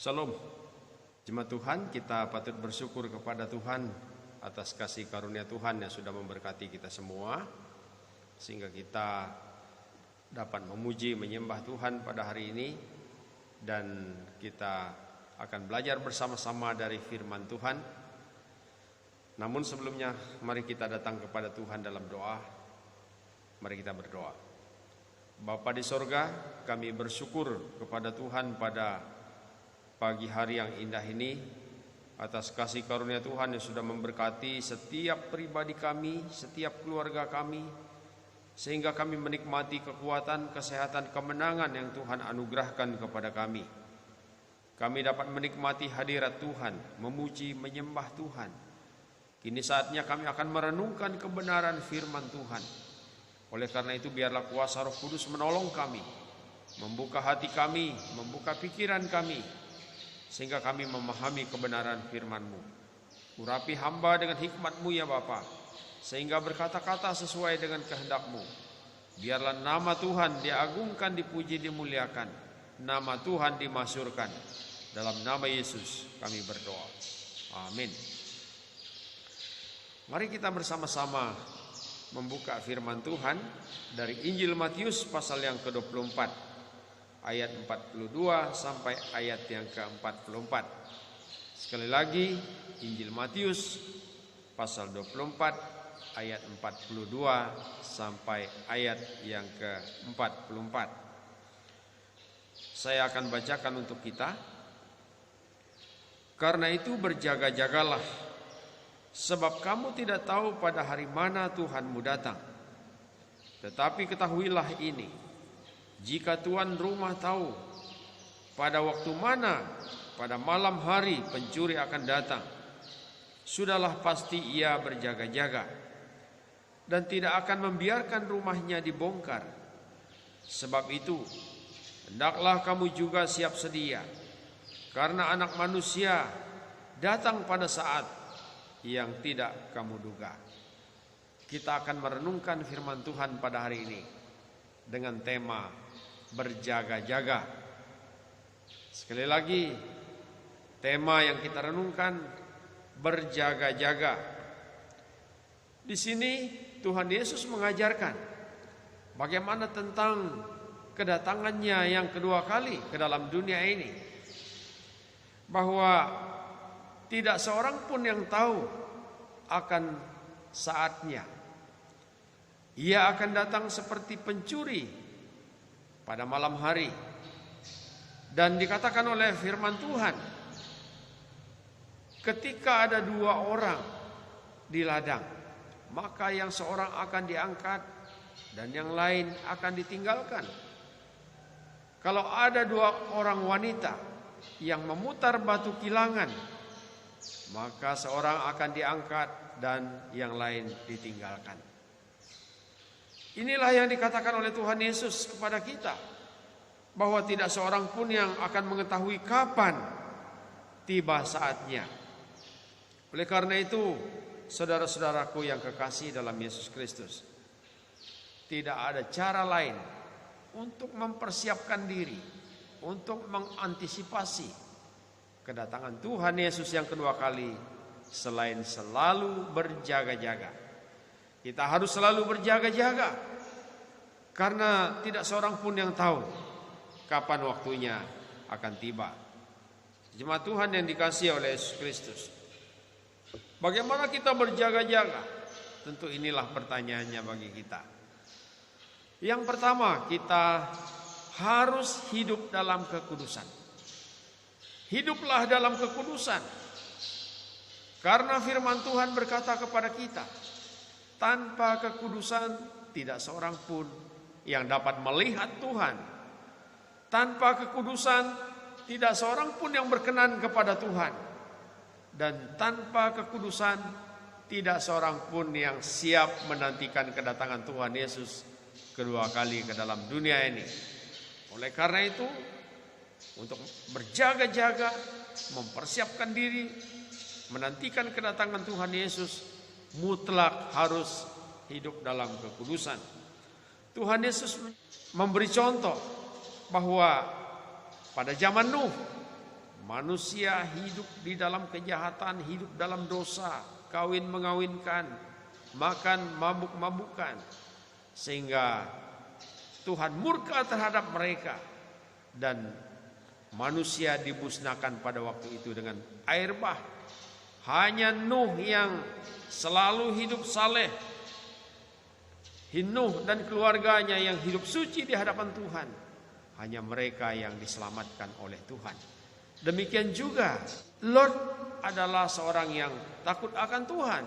Shalom, jemaat Tuhan, kita patut bersyukur kepada Tuhan atas kasih karunia Tuhan yang sudah memberkati kita semua, sehingga kita dapat memuji, menyembah Tuhan pada hari ini. Dan kita akan belajar bersama-sama dari firman Tuhan. Namun sebelumnya, mari kita datang kepada Tuhan dalam doa. Mari kita berdoa. Bapa di sorga, kami bersyukur kepada Tuhan pada pagi hari yang indah ini, atas kasih karunia Tuhan yang sudah memberkati setiap pribadi kami, setiap keluarga kami, sehingga kami menikmati kekuatan, kesehatan, kemenangan yang Tuhan anugerahkan kepada kami. Kami dapat menikmati hadirat Tuhan, memuji, menyembah Tuhan. Kini saatnya kami akan merenungkan kebenaran firman Tuhan. Oleh karena itu, biarlah kuasa Roh Kudus menolong kami, membuka hati kami, membuka pikiran kami, sehingga kami memahami kebenaran firman-Mu. Urapi hamba dengan hikmat-Mu ya Bapa, sehingga berkata-kata sesuai dengan kehendak-Mu. Biarlah nama Tuhan diagungkan, dipuji, dimuliakan. Nama Tuhan dimasyurkan. Dalam nama Yesus kami berdoa. Amin. Mari kita bersama-sama membuka firman Tuhan dari Injil Matius pasal yang ke-24. Ayat 42 sampai ayat yang ke-44. Sekali lagi, Injil Matius pasal 24 ayat 42 sampai ayat yang ke-44. Saya akan bacakan untuk kita. Karena itu berjaga-jagalah, sebab kamu tidak tahu pada hari mana Tuhanmu datang. Tetapi ketahuilah ini, jika tuan rumah tahu pada waktu mana pada malam hari pencuri akan datang, sudahlah pasti ia berjaga-jaga dan tidak akan membiarkan rumahnya dibongkar. Sebab itu, hendaklah kamu juga siap sedia, karena Anak Manusia datang pada saat yang tidak kamu duga. Kita akan merenungkan firman Tuhan pada hari ini dengan tema berjaga-jaga. Sekali lagi, tema yang kita renungkan berjaga-jaga. Di sini Tuhan Yesus mengajarkan bagaimana tentang kedatangannya yang kedua kali ke dalam dunia ini, bahwa tidak seorang pun yang tahu akan saatnya. Ia akan datang seperti pencuri pada malam hari. Dan dikatakan oleh firman Tuhan, ketika ada dua orang di ladang, maka yang seorang akan diangkat dan yang lain akan ditinggalkan. Kalau ada dua orang wanita yang memutar batu kilangan, maka seorang akan diangkat dan yang lain ditinggalkan. Inilah yang dikatakan oleh Tuhan Yesus kepada kita, bahwa tidak seorang pun yang akan mengetahui kapan tiba saatnya. Oleh karena itu, saudara-saudaraku yang kekasih dalam Yesus Kristus, tidak ada cara lain untuk mempersiapkan diri, untuk mengantisipasi kedatangan Tuhan Yesus yang kedua kali, selain selalu berjaga-jaga. Kita harus selalu berjaga-jaga, karena tidak seorang pun yang tahu kapan waktunya akan tiba. Jemaat Tuhan yang dikasihi oleh Yesus Kristus, bagaimana kita berjaga-jaga? Tentu inilah pertanyaannya bagi kita. Yang pertama, kita harus hidup dalam kekudusan. Hiduplah dalam kekudusan, karena firman Tuhan berkata kepada kita, tanpa kekudusan tidak seorang pun yang dapat melihat Tuhan. Tanpa kekudusan tidak seorang pun yang berkenan kepada Tuhan. Dan tanpa kekudusan tidak seorang pun yang siap menantikan kedatangan Tuhan Yesus kedua kali ke dalam dunia ini. Oleh karena itu, untuk berjaga-jaga, mempersiapkan diri, menantikan kedatangan Tuhan Yesus, mutlak harus hidup dalam kekudusan. Tuhan Yesus memberi contoh bahwa pada zaman Nuh, manusia hidup di dalam kejahatan, hidup dalam dosa, kawin mengawinkan, makan mabuk-mabukan, sehingga Tuhan murka terhadap mereka dan manusia dimusnahkan pada waktu itu dengan air bah. Hanya Nuh yang selalu hidup saleh, Nuh dan keluarganya yang hidup suci di hadapan Tuhan. Hanya mereka yang diselamatkan oleh Tuhan. Demikian juga Lot adalah seorang yang takut akan Tuhan.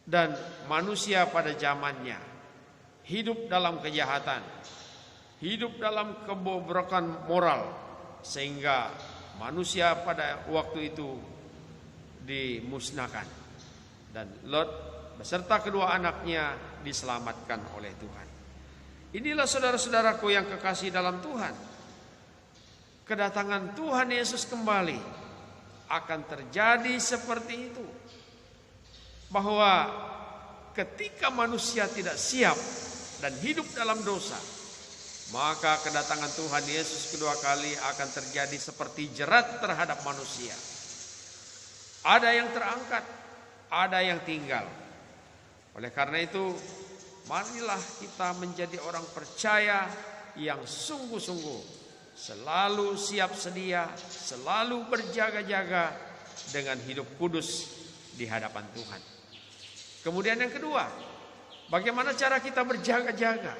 Dan manusia pada zamannya hidup dalam kejahatan, hidup dalam kebobrokan moral, sehingga manusia pada waktu itu dimusnahkan. Dan Lot beserta kedua anaknya diselamatkan oleh Tuhan. Inilah saudara-saudaraku yang kekasih dalam Tuhan. Kedatangan Tuhan Yesus kembali akan terjadi seperti itu. Bahwa ketika manusia tidak siap dan hidup dalam dosa, maka kedatangan Tuhan Yesus kedua kali akan terjadi seperti jerat terhadap manusia. Ada yang terangkat, ada yang tinggal. Oleh karena itu, marilah kita menjadi orang percaya yang sungguh-sungguh, selalu siap sedia, selalu berjaga-jaga dengan hidup kudus di hadapan Tuhan. Kemudian yang kedua, bagaimana cara kita berjaga-jaga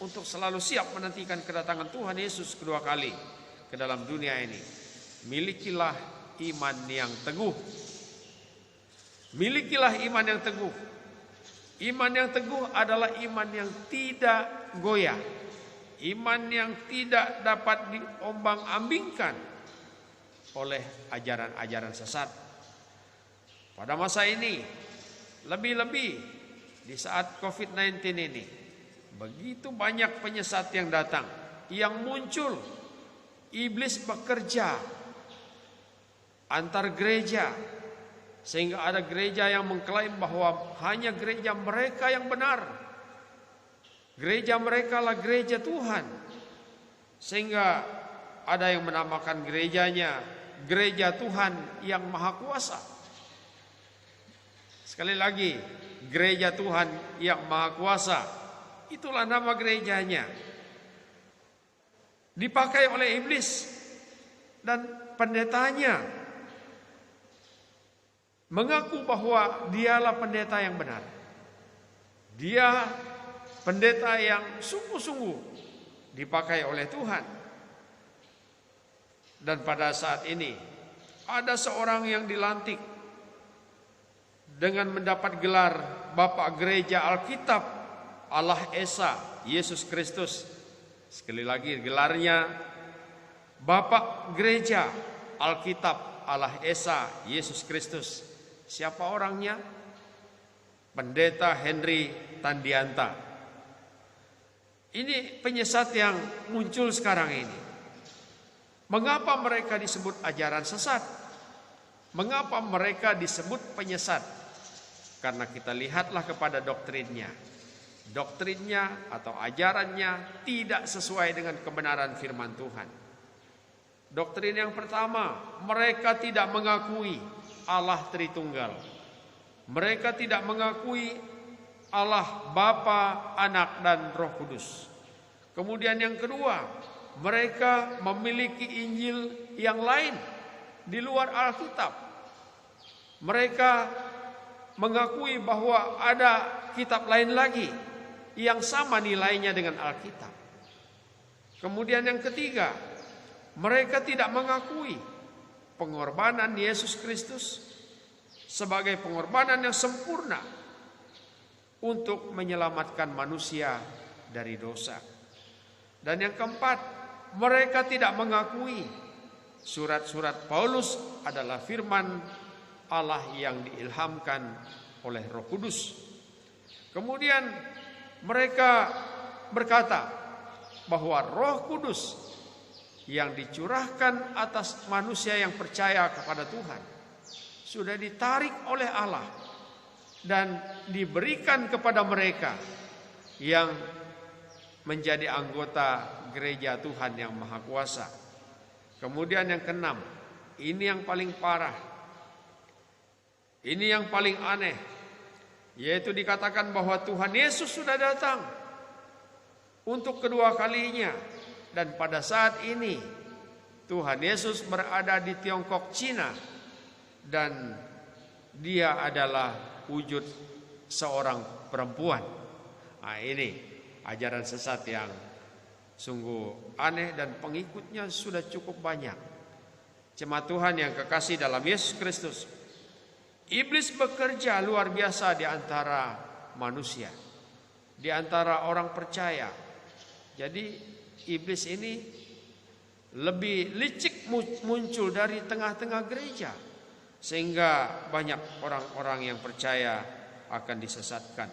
untuk selalu siap menantikan kedatangan Tuhan Yesus kedua kali ke dalam dunia ini? Milikilah iman yang teguh. Milikilah iman yang teguh. Iman yang teguh adalah iman yang tidak goyah. Iman yang tidak dapat diombang-ambingkan oleh ajaran-ajaran sesat. Pada masa ini, lebih-lebih di saat COVID-19 ini, begitu banyak penyesat yang datang, yang muncul. Iblis bekerja antar gereja, sehingga ada gereja yang mengklaim bahwa hanya gereja mereka yang benar. Gereja mereka lah gereja Tuhan. Sehingga ada yang menamakan gerejanya gereja Tuhan yang Maha Kuasa. Sekali lagi, gereja Tuhan yang Maha Kuasa, itulah nama gerejanya. Dipakai oleh iblis dan pendetanya mengaku bahwa dialah pendeta yang benar. Dia pendeta yang sungguh-sungguh dipakai oleh Tuhan. Dan pada saat ini ada seorang yang dilantik dengan mendapat gelar Bapak Gereja Alkitab Allah Esa Yesus Kristus. Sekali lagi gelarnya Bapak Gereja Alkitab Allah Esa Yesus Kristus. Siapa orangnya? Pendeta Henry Tandianta. Ini penyesat yang muncul sekarang ini. Mengapa mereka disebut ajaran sesat? Mengapa mereka disebut penyesat? Karena kita lihatlah kepada doktrinnya. Doktrinnya atau ajarannya tidak sesuai dengan kebenaran firman Tuhan. Doktrin yang pertama, mereka tidak mengakui Allah Tritunggal. Mereka tidak mengakui Allah Bapa, Anak, dan Roh Kudus. Kemudian yang kedua, mereka memiliki Injil yang lain di luar Alkitab. Mereka mengakui bahwa ada kitab lain lagi yang sama nilainya dengan Alkitab. Kemudian yang ketiga, mereka tidak mengakui pengorbanan Yesus Kristus sebagai pengorbanan yang sempurna untuk menyelamatkan manusia dari dosa. Dan yang keempat, mereka tidak mengakui surat-surat Paulus adalah firman Allah yang diilhamkan oleh Roh Kudus. Kemudian mereka berkata bahwa Roh Kudus yang dicurahkan atas manusia yang percaya kepada Tuhan sudah ditarik oleh Allah dan diberikan kepada mereka yang menjadi anggota gereja Tuhan yang Maha Kuasa. Kemudian yang keenam, ini yang paling parah. Ini yang paling aneh, yaitu dikatakan bahwa Tuhan Yesus sudah datang untuk kedua kalinya. Dan pada saat ini Tuhan Yesus berada di Tiongkok, Cina, dan dia adalah wujud seorang perempuan. Nah, ini ajaran sesat yang sungguh aneh dan pengikutnya sudah cukup banyak. Jemaat Tuhan yang kekasih dalam Yesus Kristus, iblis bekerja luar biasa di antara manusia, di antara orang percaya. Jadi iblis ini lebih licik muncul dari tengah-tengah gereja, sehingga banyak orang-orang yang percaya akan disesatkan.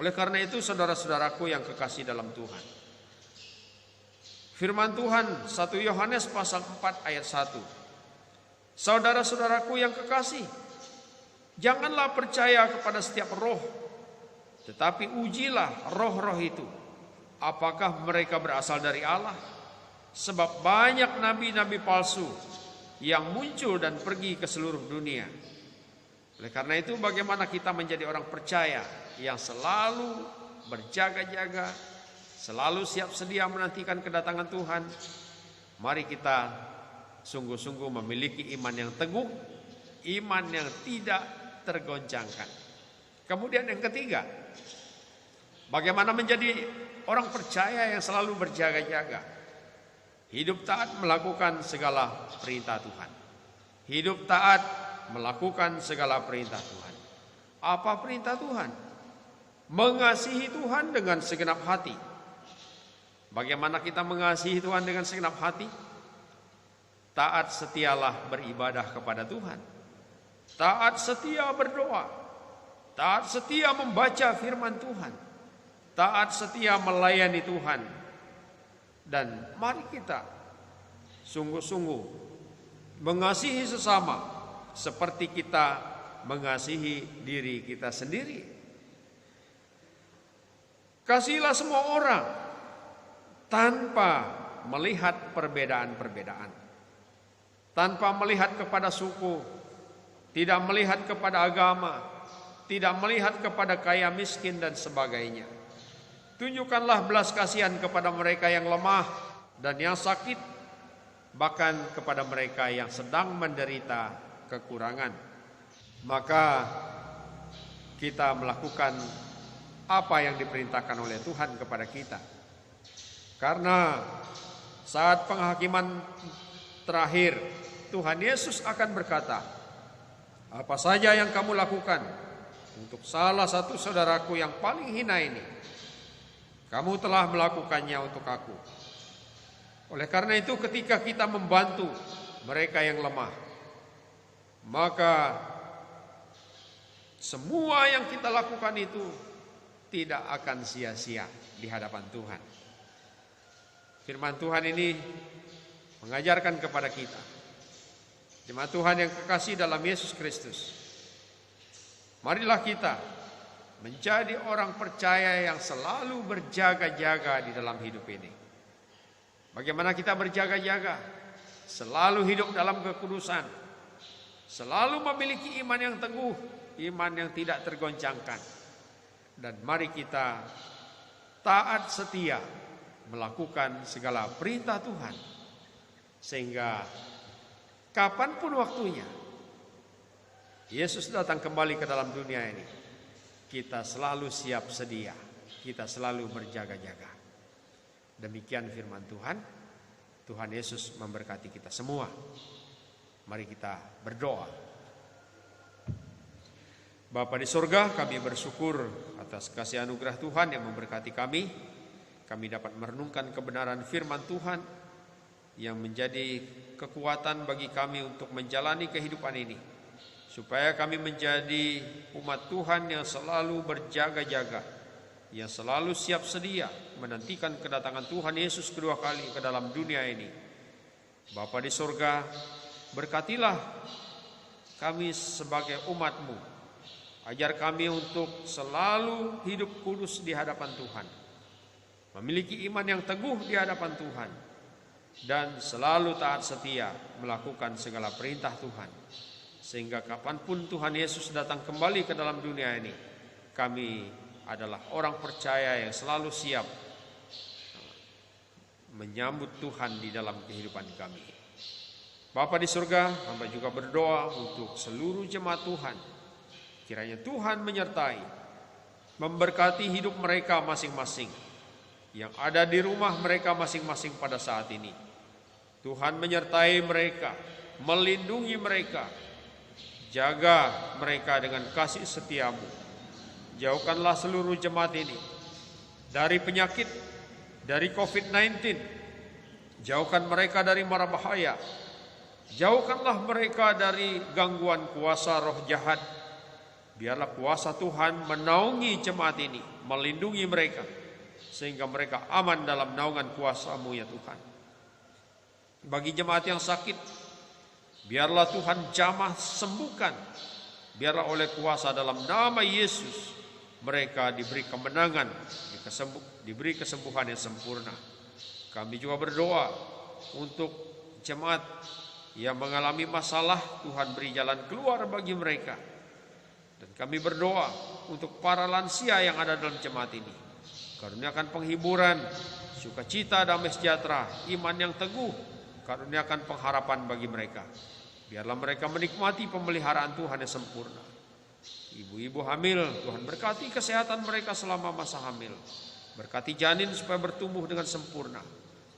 Oleh karena itu, saudara-saudaraku yang kekasih dalam Tuhan, firman Tuhan 1 Yohanes pasal 4 ayat 1. Saudara-saudaraku yang kekasih, janganlah percaya kepada setiap roh, tetapi ujilah roh-roh itu, apakah mereka berasal dari Allah. Sebab banyak nabi-nabi palsu yang muncul dan pergi ke seluruh dunia. Oleh karena itu, bagaimana kita menjadi orang percaya yang selalu berjaga-jaga, selalu siap sedia menantikan kedatangan Tuhan? Mari kita sungguh-sungguh memiliki iman yang teguh, iman yang tidak tergoncangkan. Kemudian yang ketiga, bagaimana menjadi orang percaya yang selalu berjaga-jaga? Hidup taat melakukan segala perintah Tuhan. Hidup taat melakukan segala perintah Tuhan. Apa perintah Tuhan? Mengasihi Tuhan dengan segenap hati. Bagaimana kita mengasihi Tuhan dengan segenap hati? Taat setialah beribadah kepada Tuhan. Taat setia berdoa. Taat setia membaca firman Tuhan. Taat setia melayani Tuhan. Dan mari kita sungguh-sungguh mengasihi sesama seperti kita mengasihi diri kita sendiri. Kasihilah semua orang tanpa melihat perbedaan-perbedaan, tanpa melihat kepada suku, tidak melihat kepada agama, tidak melihat kepada kaya miskin dan sebagainya. Tunjukkanlah belas kasihan kepada mereka yang lemah dan yang sakit, bahkan kepada mereka yang sedang menderita kekurangan. Maka kita melakukan apa yang diperintahkan oleh Tuhan kepada kita. Karena saat penghakiman terakhir, Tuhan Yesus akan berkata, apa saja yang kamu lakukan untuk salah satu saudaraku yang paling hina ini, kamu telah melakukannya untuk aku. Oleh karena itu, ketika kita membantu mereka yang lemah, maka semua yang kita lakukan itu tidak akan sia-sia di hadapan Tuhan. Firman Tuhan ini mengajarkan kepada kita, jemaat Tuhan yang kekasih dalam Yesus Kristus, marilah kita menjadi orang percaya yang selalu berjaga-jaga di dalam hidup ini. Bagaimana kita berjaga-jaga? Selalu hidup dalam kekudusan, selalu memiliki iman yang teguh, iman yang tidak tergoncangkan. Dan mari kita taat setia melakukan segala perintah Tuhan, sehingga kapanpun waktunya Yesus datang kembali ke dalam dunia ini, kita selalu siap sedia, kita selalu berjaga-jaga. Demikian firman Tuhan. Tuhan Yesus memberkati kita semua. Mari kita berdoa. Bapa di surga, kami bersyukur atas kasih anugerah Tuhan yang memberkati kami. Kami dapat merenungkan kebenaran firman Tuhan yang menjadi kekuatan bagi kami untuk menjalani kehidupan ini, supaya kami menjadi umat Tuhan yang selalu berjaga-jaga, yang selalu siap sedia menantikan kedatangan Tuhan Yesus kedua kali ke dalam dunia ini. Bapa di surga, berkatilah kami sebagai umat-Mu. Ajar kami untuk selalu hidup kudus di hadapan Tuhan, memiliki iman yang teguh di hadapan Tuhan, dan selalu taat setia melakukan segala perintah Tuhan. Sehingga kapanpun Tuhan Yesus datang kembali ke dalam dunia ini, kami adalah orang percaya yang selalu siap menyambut Tuhan di dalam kehidupan kami. Bapa di surga, hamba juga berdoa untuk seluruh jemaat Tuhan. Kiranya Tuhan menyertai, memberkati hidup mereka masing-masing, yang ada di rumah mereka masing-masing pada saat ini. Tuhan menyertai mereka, melindungi mereka, jaga mereka dengan kasih setiamu. Jauhkanlah seluruh jemaat ini dari penyakit, dari COVID-19. Jauhkan mereka dari mara bahaya. Jauhkanlah mereka dari gangguan kuasa roh jahat. Biarlah kuasa Tuhan menaungi jemaat ini, melindungi mereka, sehingga mereka aman dalam naungan kuasa-Mu ya Tuhan. Bagi jemaat yang sakit, biarlah Tuhan jamah sembuhkan. Biarlah oleh kuasa dalam nama Yesus mereka diberi kemenangan, diberi kesembuhan yang sempurna. Kami juga berdoa untuk jemaat yang mengalami masalah, Tuhan beri jalan keluar bagi mereka. Dan kami berdoa untuk para lansia yang ada dalam jemaat ini. Karuniakan penghiburan, sukacita, damai sejahtera, iman yang teguh. Karuniakan pengharapan bagi mereka. Biarlah mereka menikmati pemeliharaan Tuhan yang sempurna. Ibu-ibu hamil, Tuhan berkati kesehatan mereka selama masa hamil. Berkati janin supaya bertumbuh dengan sempurna.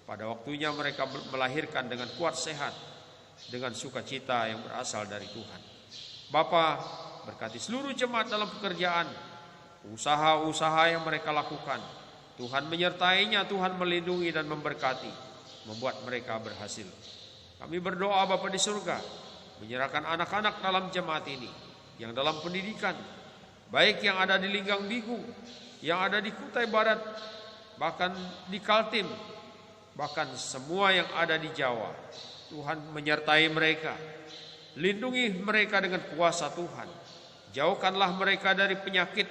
Pada waktunya mereka melahirkan dengan kuat sehat, dengan sukacita yang berasal dari Tuhan. Bapa, berkati seluruh jemaat dalam pekerjaan, usaha-usaha yang mereka lakukan. Tuhan menyertainya, Tuhan melindungi dan memberkati, membuat mereka berhasil. Kami berdoa Bapa di surga, menyerahkan anak-anak dalam jemaat ini, yang dalam pendidikan, baik yang ada di Linggang Bigung, yang ada di Kutai Barat, bahkan di Kaltim, bahkan semua yang ada di Jawa. Tuhan menyertai mereka, lindungi mereka dengan kuasa Tuhan. Jauhkanlah mereka dari penyakit,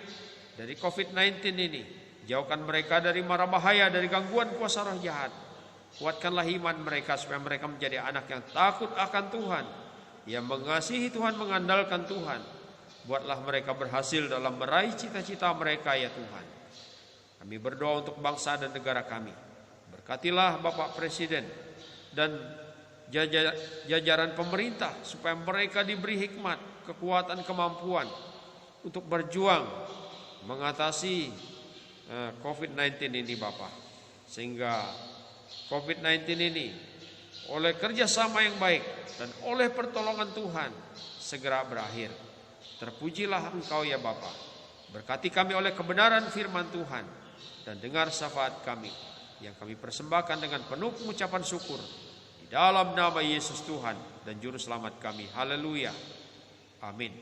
dari COVID-19 ini. Jauhkan mereka dari mara bahaya, dari gangguan kuasa roh jahat. Kuatkanlah iman mereka supaya mereka menjadi anak yang takut akan Tuhan, yang mengasihi Tuhan, mengandalkan Tuhan. Buatlah mereka berhasil dalam meraih cita-cita mereka ya Tuhan. Kami berdoa untuk bangsa dan negara kami. Berkatilah Bapak Presiden dan jajaran pemerintah supaya mereka diberi hikmat, kekuatan, kemampuan untuk berjuang mengatasi COVID-19 ini Bapak. Sehingga COVID-19 ini oleh kerjasama yang baik dan oleh pertolongan Tuhan segera berakhir. Terpujilah Engkau ya Bapa. Berkati kami oleh kebenaran firman Tuhan, dan dengar syafaat kami yang kami persembahkan dengan penuh pengucapan syukur di dalam nama Yesus Tuhan dan Juru Selamat kami. Haleluya. Amin.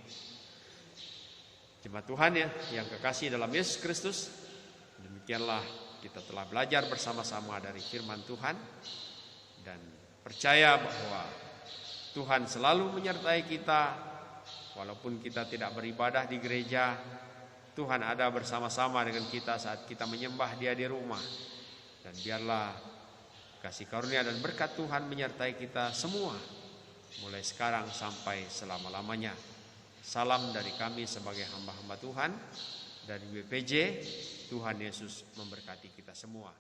Jemaat Tuhan ya, yang kekasih dalam Yesus Kristus, demikianlah kita telah belajar bersama-sama dari firman Tuhan, dan percaya bahwa Tuhan selalu menyertai kita. Walaupun kita tidak beribadah di gereja, Tuhan ada bersama-sama dengan kita saat kita menyembah Dia di rumah. Dan biarlah kasih karunia dan berkat Tuhan menyertai kita semua, mulai sekarang sampai selama-lamanya. Salam dari kami sebagai hamba-hamba Tuhan dari BPJ. Tuhan Yesus memberkati kita semua.